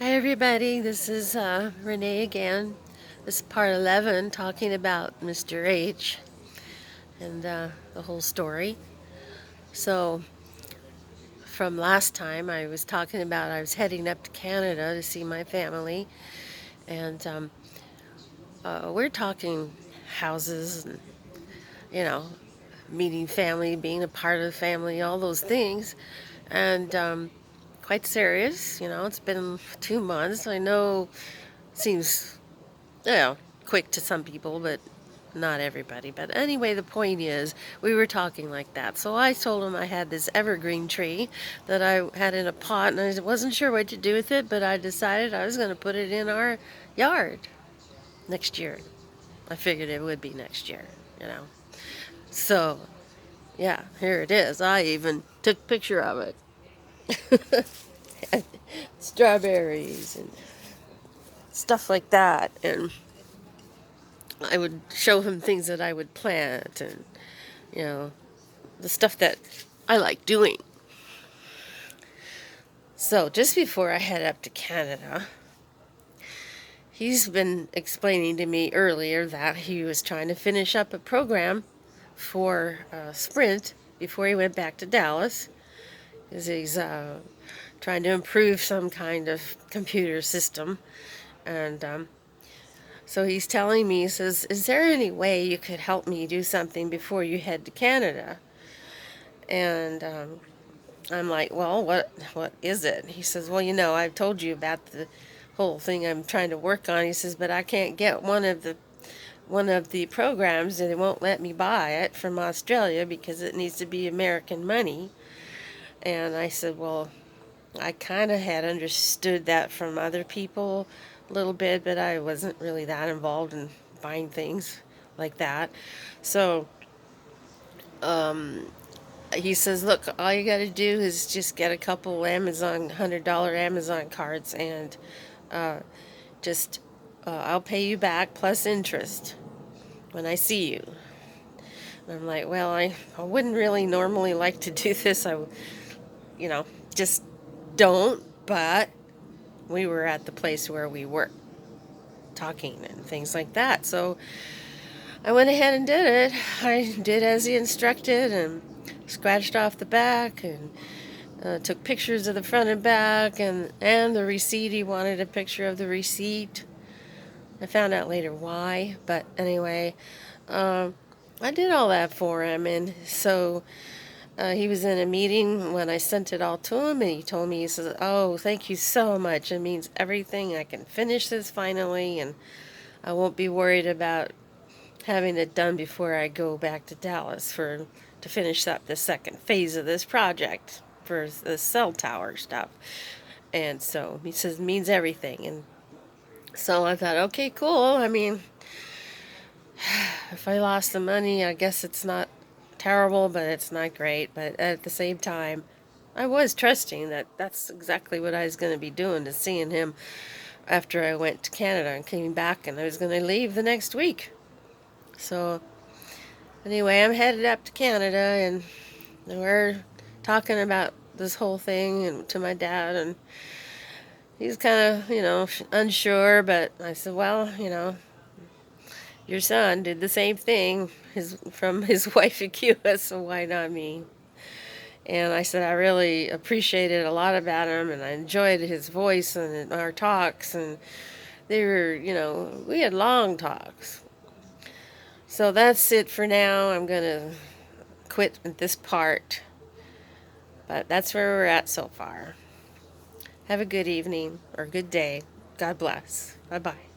Hi everybody, this is Renee again. This is part 11 talking about Mr. H and the whole story. So, from last time I was talking about I was heading up to Canada to see my family, and we're talking houses and, you know, meeting family, being a part of the family, all those things. And quite serious, it's been 2 months. I know it seems quick to some people, but not everybody. But anyway, the point is, we were talking like that. So I told him I had this evergreen tree that I had in a pot, and I wasn't sure what to do with it, but I decided I was going to put it in our yard next year. I figured it would be next year, you know. So, yeah, here it is. I even took a picture of it. Strawberries and stuff like that. And I would show him things that I would plant and, you know, the stuff that I like doing. So just before I head up to Canada, he's been explaining to me earlier that he was trying to finish up a program for Sprint before he went back to Dallas, because he's trying to improve some kind of computer system. And so he's telling me, he says, is there any way you could help me do something before you head to Canada? And I'm like, well, what is it? He says, well, I've told you about the whole thing I'm trying to work on. He says, but I can't get one of the programs, and they won't let me buy it from Australia because it needs to be American money. And I said, well, I kind of had understood that from other people a little bit, but I wasn't really that involved in buying things like that. So he says, look, all you got to do is just get a couple $100 Amazon cards, and just I'll pay you back plus interest when I see you. And I'm like, well, I wouldn't really normally like to do this. You know, just don't. But we were at the place where we were talking and things like that. So I went ahead and did it. I did as he instructed and scratched off the back and took pictures of the front and back, and the receipt. He wanted a picture of the receipt. I found out later why, but anyway, I did all that for him, and so he was in a meeting when I sent it all to him, and he told me, he says, "Oh, thank you so much. It means everything. I can finish this finally, and I won't be worried about having it done before I go back to Dallas to finish up the second phase of this project for the cell tower stuff." And so he says it means everything. And so I thought, okay, cool. I mean, if I lost the money, I guess it's not terrible, but it's not great. But at the same time, I was trusting that that's exactly what I was going to be doing, to seeing him after I went to Canada and came back, and I was going to leave the next week. So anyway, I'm headed up to Canada, and we're talking about this whole thing and to my dad, and he's kind of, unsure, but I said, well, your son did the same thing from his wife in Cuba, so why not me? And I said I really appreciated a lot about him, and I enjoyed his voice and our talks, and they were, we had long talks. So that's it for now. I'm going to quit at this part, but that's where we're at so far. Have a good evening or good day. God bless. Bye bye.